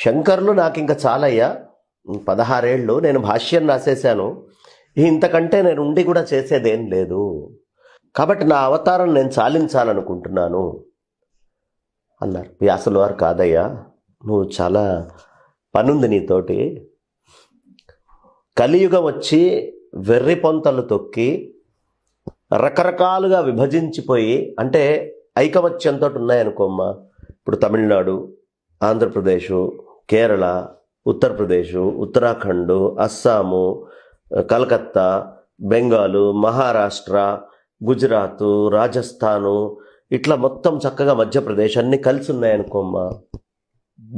శంకర్లు నాకు ఇంకా చాలయ్యా, 16 ఏళ్ళు నేను భాష్యం రాసేసాను, ఇంతకంటే నేను ఉండి కూడా చేసేదేం లేదు, కాబట్టి నా అవతారం నేను చాలించాలనుకుంటున్నాను అన్నారు. వ్యాసుల వారు, కాదయ్యా, నువ్వు చాలా పనుంది నీతోటి, కలియుగం వచ్చి వెర్రి పొంతలు తొక్కి రకరకాలుగా విభజించిపోయి, అంటే ఐకమత్యంతో ఉన్నాయనుకోమ్మా, ఇప్పుడు తమిళనాడు, ఆంధ్రప్రదేశ్, కేరళ, ఉత్తరప్రదేశ్, ఉత్తరాఖండ్, అస్సాము, కలకత్తా, బెంగాలు, మహారాష్ట్ర, గుజరాత్, రాజస్థాను, ఇట్లా మొత్తం చక్కగా మధ్యప్రదేశ్ అన్నీ కలిసి ఉన్నాయనుకోమ్మా,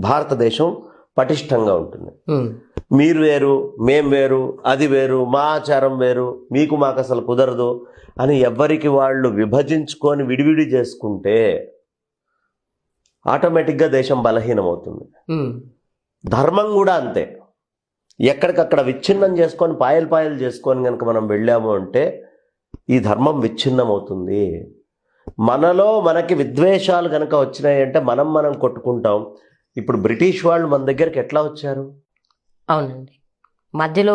భారతదేశం పటిష్టంగా ఉంటుంది. మీరు వేరు, మేం వేరు, అది వేరు, మా ఆచారం వేరు, మీకు మాకు అసలు కుదరదు అని ఎవరికి వాళ్ళు విభజించుకొని విడివిడి చేసుకుంటే ఆటోమేటిక్గా దేశం బలహీనమవుతుంది. ధర్మం కూడా అంతే. ఎక్కడికక్కడ విచ్ఛిన్నం చేసుకొని పాయలు పాయలు చేసుకొని కనుక మనం వెళ్ళాము అంటే ఈ ధర్మం విచ్ఛిన్నం అవుతుంది. మనలో మనకి విద్వేషాలు కనుక వచ్చినాయి అంటే మనం కొట్టుకుంటాం. ఇప్పుడు బ్రిటిష్ వాళ్ళు మన దగ్గరికి ఎట్లా వచ్చారు? అవునండి, మధ్యలో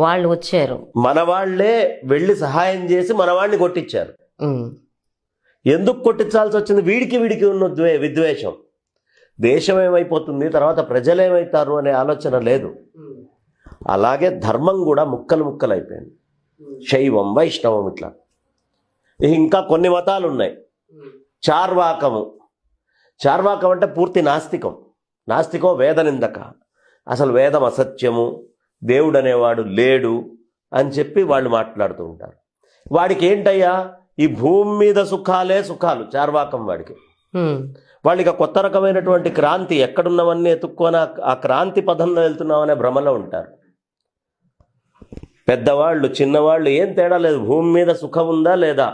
వాళ్ళు వచ్చారు, మన వాళ్ళే వెళ్ళి సహాయం చేసి మన వాడిని కొట్టించారు. ఎందుకు కొట్టించాల్సి వచ్చింది? వీడికి ఉన్న విద్వేషం. దేశం ఏమైపోతుంది, తర్వాత ప్రజలు ఏమవుతారు అనే ఆలోచన లేదు. అలాగే ధర్మం కూడా ముక్కలు అయిపోయింది. శైవం, వైష్ణవం, ఇట్లా ఇంకా కొన్ని మతాలు ఉన్నాయి. చార్వాకం అంటే పూర్తి నాస్తికం వేద నిందక, అసలు వేదం అసత్యము, దేవుడు అనేవాడు లేడు అని చెప్పి వాళ్ళు మాట్లాడుతూ ఉంటారు. వాడికి ఏంటయ్యా, ఈ భూమి మీద సుఖాలు చార్వాకం వాడికి. వాళ్ళు కొత్త రకమైనటువంటి క్రాంతి, ఎక్కడున్నవన్నీ ఎత్తుక్కొని ఆ క్రాంతి పదంలో వెళ్తున్నామనే భ్రమలో ఉంటారు. పెద్దవాళ్ళు చిన్నవాళ్ళు ఏం తేడా లేదు, భూమి మీద సుఖం ఉందా లేదా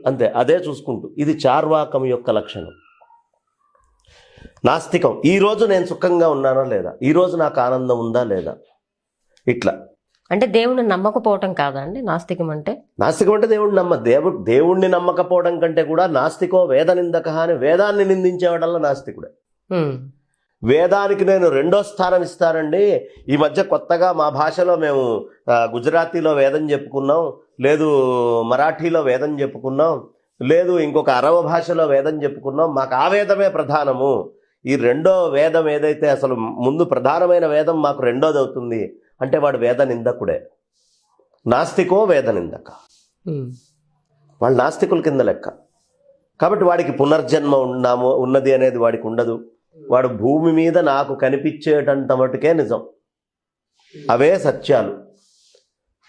అంతే, అదే చూసుకుంటూ. ఇది చార్వాకం యొక్క లక్షణం. నాస్తికం, ఈరోజు నేను సుఖంగా ఉన్నానా లేదా, ఈరోజు నాకు ఆనందం ఉందా లేదా, ఇట్లా. అంటే దేవుణ్ణి నమ్మకపోవటం కాదండి నాస్తికం అంటే? నాస్తికం అంటే దేవుణ్ణి నమ్మకపోవడం కంటే కూడా నాస్తికో వేద నిందక అని వేదాన్ని నిందించేవాడల్లా నాస్తికుడే. వేదానికి నేను 2వ స్థానం ఇస్తానండి. ఈ మధ్య కొత్తగా మా భాషలో మేము గుజరాతీలో వేదం చెప్పుకున్నాం, లేదు మరాఠీలో వేదం చెప్పుకున్నాం, లేదు ఇంకొక అరవ భాషలో వేదం చెప్పుకున్నాం, మాకు ఆ వేదమే ప్రధానము, ఈ 2వ వేదం ఏదైతే అసలు ముందు ప్రధానమైన వేదం మాకు 2వది అవుతుంది అంటే వాడు వేద నిందకుడే. నాస్తికో వేద నిందక, వాళ్ళు నాస్తికుల కింద లెక్క. కాబట్టి వాడికి పునర్జన్మ ఉన్నది అనేది వాడికి ఉండదు. వాడు భూమి మీద నాకు కనిపించేటంత మటుకే నిజం, అవే సత్యాలు,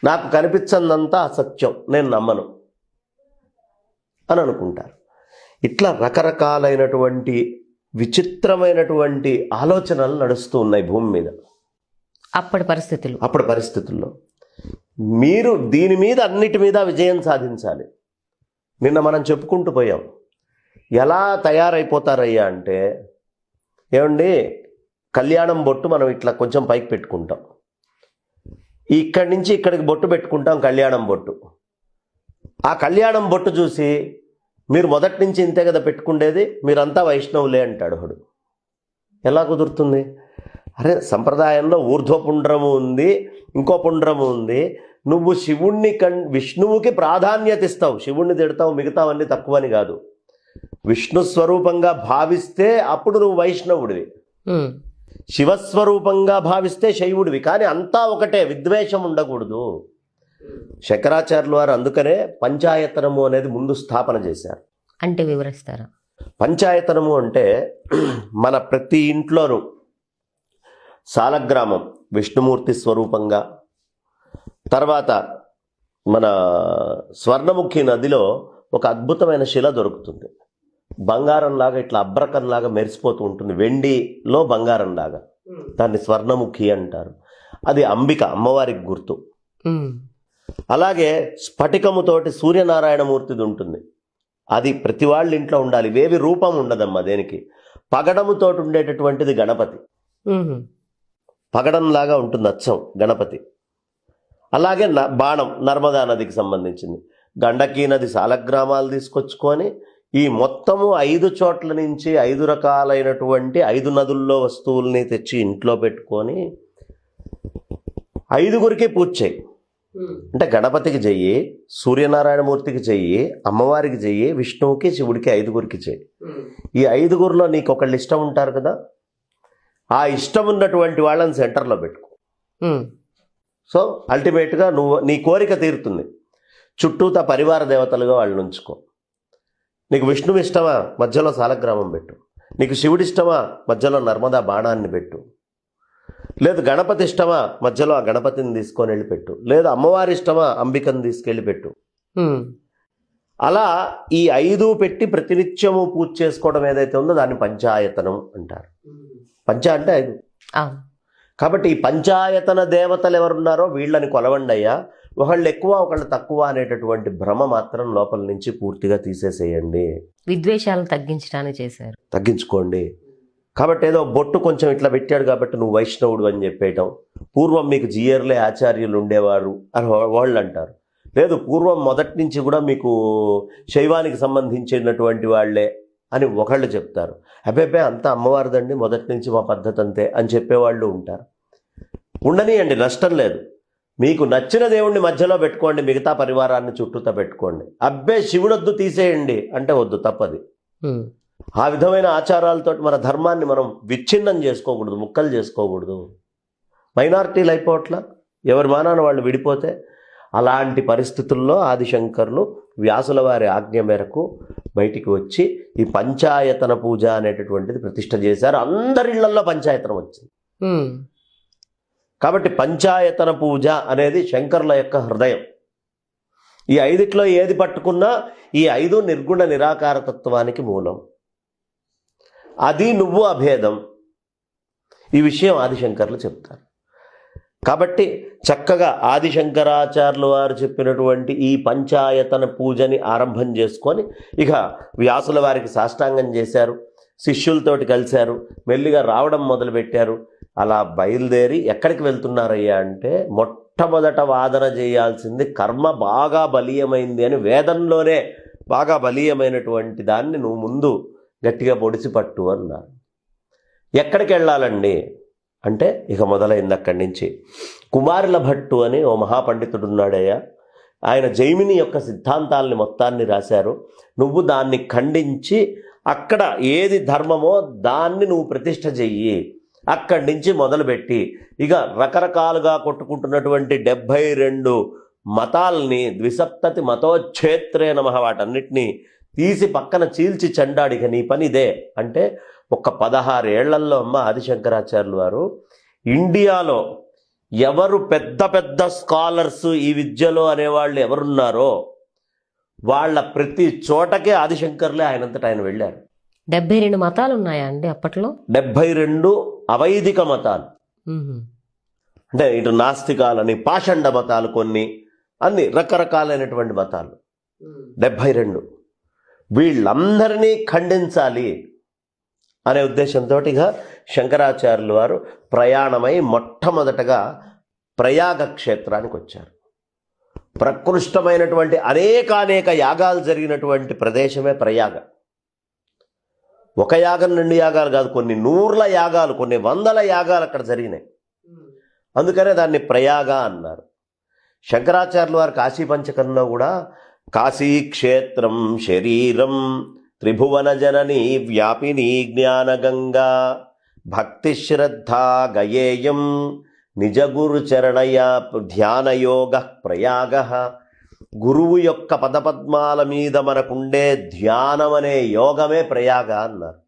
నాకు కనిపించందంతా అసత్యం, నేను నమ్మను అని అనుకుంటారు. ఇట్లా రకరకాలైనటువంటి విచిత్రమైనటువంటి ఆలోచనలు నడుస్తూ ఉన్నాయి భూమి మీద అప్పటి పరిస్థితుల్లో. మీరు దీని మీద అన్నిటి మీద విజయం సాధించాలి. నిన్న మనం చెప్పుకుంటూ పోయాం, ఎలా తయారైపోతారయ్యా అంటే, ఏమండి, కళ్యాణం బొట్టు మనం ఇట్లా కొంచెం పైకి పెట్టుకుంటాం, ఇక్కడి నుంచి ఇక్కడికి బొట్టు పెట్టుకుంటాం, కళ్యాణం బొట్టు. ఆ కళ్యాణం బొట్టు చూసి మీరు మొదటి నుంచి ఇంతే కదా పెట్టుకుండేది, మీరంతా వైష్ణవులే అంటాడు ఒకడు. ఎలా కుదురుతుంది? అరే, సంప్రదాయంలో ఊర్ధ్వపుండ్రము ఉంది, ఇంకో పుండ్రము ఉంది. నువ్వు విష్ణువుకి ప్రాధాన్యత ఇస్తావు, శివుణ్ణి తిడతావు, మిగతావన్నీ తక్కువని కాదు. విష్ణు స్వరూపంగా భావిస్తే అప్పుడు నువ్వు వైష్ణవుడివి, శివస్వరూపంగా భావిస్తే శైవుడివి. కానీ అంతా ఒకటే, విద్వేషం ఉండకూడదు. శంకరాచార్యుల వారు అందుకనే పంచాయతనము అనేది ముందు స్థాపన చేశారు. అంటే వివరిస్తారా? పంచాయతనము అంటే మన ప్రతి ఇంట్లోనూ సాలగ్రామం విష్ణుమూర్తి స్వరూపంగా, తర్వాత మన స్వర్ణముఖి నదిలో ఒక అద్భుతమైన శిల దొరుకుతుంది, బంగారంలాగా ఇట్లా అబ్రకంలాగా మెరిసిపోతూ ఉంటుంది, వెండిలో బంగారంలాగా, దాన్ని స్వర్ణముఖి అంటారు. అది అంబిక, అమ్మవారికి గుర్తు. అలాగే స్ఫటికముతోటి సూర్యనారాయణమూర్తిది ఉంటుంది, అది ప్రతి వాళ్ళ ఇంట్లో ఉండాలి. ఇవేవి రూపం ఉండదమ్మా దేనికి. పగడముతోటి ఉండేటటువంటిది గణపతి, పగడంలాగా ఉంటుంది అచ్చం గణపతి. అలాగే బాణం నర్మదా నదికి సంబంధించింది. గండకీ నది సాలగ్రామాలు తీసుకొచ్చుకొని ఈ మొత్తము 5 చోట్ల నుంచి 5 రకాలైనటువంటి 5 నదుల్లో వస్తువుల్ని తెచ్చి ఇంట్లో పెట్టుకొని 5గురికి పూజ చేయి. అంటే గణపతికి చెయ్యి, సూర్యనారాయణమూర్తికి చెయ్యి, అమ్మవారికి చెయ్యి, విష్ణువుకి, శివుడికి 5గురికి చెయ్యి. ఈ 5గురిలో నీకు ఒకళ్ళు ఇష్టం ఉంటారు కదా, ఆ ఇష్టం ఉన్నటువంటి వాళ్ళని సెంటర్లో పెట్టుకో. సో అల్టిమేట్గా నువ్వు నీ కోరిక తీరుతుంది. చుట్టూతా పరివార దేవతలుగా వాళ్ళని ఉంచుకో. నీకు విష్ణువు ఇష్టమా, మధ్యలో సాలగ్రామం పెట్టు. నీకు శివుడి ఇష్టమా, మధ్యలో నర్మదా బాణాన్ని పెట్టు. లేదు గణపతి ఇష్టమా, మధ్యలో ఆ గణపతిని తీసుకొని వెళ్ళి పెట్టు. లేదు అమ్మవారి ఇష్టమా, అంబికను తీసుకెళ్ళి పెట్టు. అలా ఈ 5 పెట్టి ప్రతినిత్యము పూజ చేసుకోవడం ఏదైతే ఉందో దాన్ని పంచాయతనం అంటారు. పంచ అంటే 5. కాబట్టి ఈ పంచాయతన దేవతలు ఎవరున్నారో వీళ్ళని కొలవండి అయ్యా. ఒకళ్ళు ఎక్కువ ఒకళ్ళు తక్కువ అనేటటువంటి భ్రమ మాత్రం లోపల నుంచి పూర్తిగా తీసేసేయండి. విద్వేషాలు తగ్గించడానికి చేశారు, తగ్గించుకోండి. కాబట్టి ఏదో బొట్టు కొంచెం ఇట్లా పెట్టాడు కాబట్టి నువ్వు వైష్ణవుడు అని చెప్పేయటం. పూర్వం మీకు జీయర్లే ఆచార్యులు ఉండేవారు అని వాళ్ళు అంటారు. లేదు పూర్వం మొదటి నుంచి కూడా మీకు శైవానికి సంబంధించినటువంటి వాళ్ళే అని ఒకళ్ళు చెప్తారు. అబ్బే అంతా అమ్మవారిదండి, మొదటి నుంచి మా పద్ధతి అంతే అని చెప్పేవాళ్ళు ఉంటారు. ఉండనియండి, నష్టం లేదు. మీకు నచ్చిన దేవుణ్ణి మధ్యలో పెట్టుకోండి, మిగతా పరివారాన్ని చుట్టూతా పెట్టుకోండి. అబ్బే శివుడొద్దు తీసేయండి అంటే వద్దు, తప్పది. ఆ విధమైన ఆచారాలతో మన ధర్మాన్ని మనం విచ్ఛిన్నం చేసుకోకూడదు, ముక్కలు చేసుకోకూడదు. మైనారిటీలు అయిపోవట్లా, ఎవరి మానాన వాళ్ళు విడిపోతే. అలాంటి పరిస్థితుల్లో ఆదిశంకర్లు వ్యాసుల వారి ఆజ్ఞ మేరకు బయటికి వచ్చి ఈ పంచాయతన పూజ అనేటటువంటిది ప్రతిష్ఠ చేశారు. అందరి ఇళ్లలో పంచాయతనం వచ్చింది. కాబట్టి పంచాయతన పూజ అనేది శంకరుల యొక్క హృదయం. ఈ 5 ఏది పట్టుకున్నా ఈ 5 నిర్గుణ నిరాకార తత్వానికి మూలం. అది నువ్వు అభేదం. ఈ విషయం ఆదిశంకర్లు చెప్తారు. కాబట్టి చక్కగా ఆదిశంకరాచార్యులు వారు చెప్పినటువంటి ఈ పంచాయతన పూజని ఆరంభం చేసుకొని ఇక వ్యాసుల వారికి సాష్టాంగం చేశారు. శిష్యులతోటి కలిశారు, మెల్లిగా రావడం మొదలుపెట్టారు. అలా బయలుదేరి ఎక్కడికి వెళ్తున్నారయ్యా అంటే మొట్టమొదట వాదన చేయాల్సింది కర్మ బాగా బలీయమైంది అని, వేదంలోనే బాగా బలీయమైనటువంటి దాన్ని నువ్వు ముందు గట్టిగా పొడిచి పట్టు అన్నారు. ఎక్కడికి వెళ్ళాలండి అంటే ఇక మొదలైంది అక్కడి నుంచి. కుమారుల భట్టు అని ఓ మహాపండితుడు ఉన్నాడయ్యా. ఆయన జైమిని యొక్క సిద్ధాంతాలని మొత్తాన్ని రాశారు. నువ్వు దాన్ని ఖండించి అక్కడ ఏది ధర్మమో దాన్ని నువ్వు ప్రతిష్ఠ చెయ్యి. అక్కడి నుంచి మొదలుపెట్టి ఇక రకరకాలుగా కొట్టుకుంటున్నటువంటి 72 మతాల్ని ద్విసప్తతి మతోచ్ఛేత్రే నమః వాటన్నిటినీ తీసి పక్కన చీల్చి చెండాడు. ఇక నీ పని ఇదే అంటే ఒక 16 ఏళ్లలో అమ్మ ఆదిశంకరాచార్యులు వారు ఇండియాలో ఎవరు పెద్ద పెద్ద స్కాలర్స్ ఈ విద్యలో అనేవాళ్ళు ఎవరున్నారో వాళ్ళ ప్రతి చోటకే ఆదిశంకర్లే ఆయనంతటా ఆయన వెళ్ళారు. 72 మతాలు ఉన్నాయా అండి అప్పట్లో? 72 అవైదిక మతాలు. అంటే ఇటు నాస్తికాలని, పాషండ మతాలు, కొన్ని అన్ని రకరకాలైనటువంటి మతాలు 72. వీళ్ళందరినీ ఖండించాలి అనే ఉద్దేశంతో శంకరాచార్యులు వారు ప్రయాణమై మొట్టమొదటగా ప్రయాగ క్షేత్రానికి వచ్చారు. ప్రకృష్టమైనటువంటి అనేక యాగాలు జరిగినటువంటి ప్రదేశమే ప్రయాగ. ఒక యాగం 2 యాగాలు కాదు, కొన్ని 100ల యాగాలు, కొన్ని 100ల యాగాలు అక్కడ జరిగినాయి. అందుకనే దాన్ని ప్రయాగ అన్నారు. శంకరాచార్యుల వారు కాశీ పంచకంలో కూడా కాశీక్షేత్రం శరీరం త్రిభువన జనని వ్యాపిని జ్ఞానగంగా భక్తి శ్రద్ధా గయేయం నిజగురు చరణయ ధ్యానయోగ ప్రయాగ. గురువు యొక్క పదపద్మాల మీద మనకుండే ధ్యానం అనే యోగమే ప్రయాగ అన్నారు.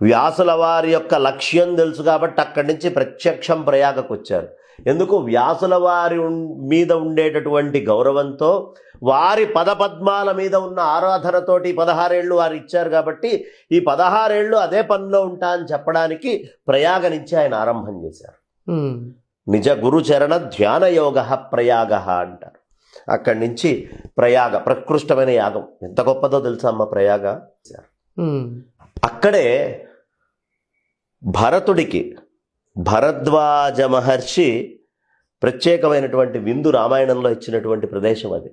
వ్యాసుల వారి యొక్క లక్ష్యం తెలుసు కాబట్టి అక్కడి నుంచి ప్రత్యక్షం ప్రయాగకు వచ్చారు. ఎందుకు? వ్యాసుల వారి మీద ఉండేటటువంటి గౌరవంతో, వారి పదపద్మాల మీద ఉన్న ఆరాధనతోటి 16 ఏళ్ళు వారు ఇచ్చారు కాబట్టి ఈ 16 ఏళ్ళు అదే పనిలో ఉంటా అని చెప్పడానికి ప్రయాగ నుంచి ఆయన ఆరంభం చేశారు. నిజ గురుచరణ ధ్యాన యోగ ప్రయాగ అంటారు. అక్కడి నుంచి ప్రయాగ ప్రకృష్టమైన యాగం ఎంత గొప్పదో తెలుసా అమ్మ ప్రయాగ. అక్కడే భరతుడికి భరద్వాజ మహర్షి ప్రత్యేకమైనటువంటి విందు రామాయణంలో ఇచ్చినటువంటి ప్రదేశం అది.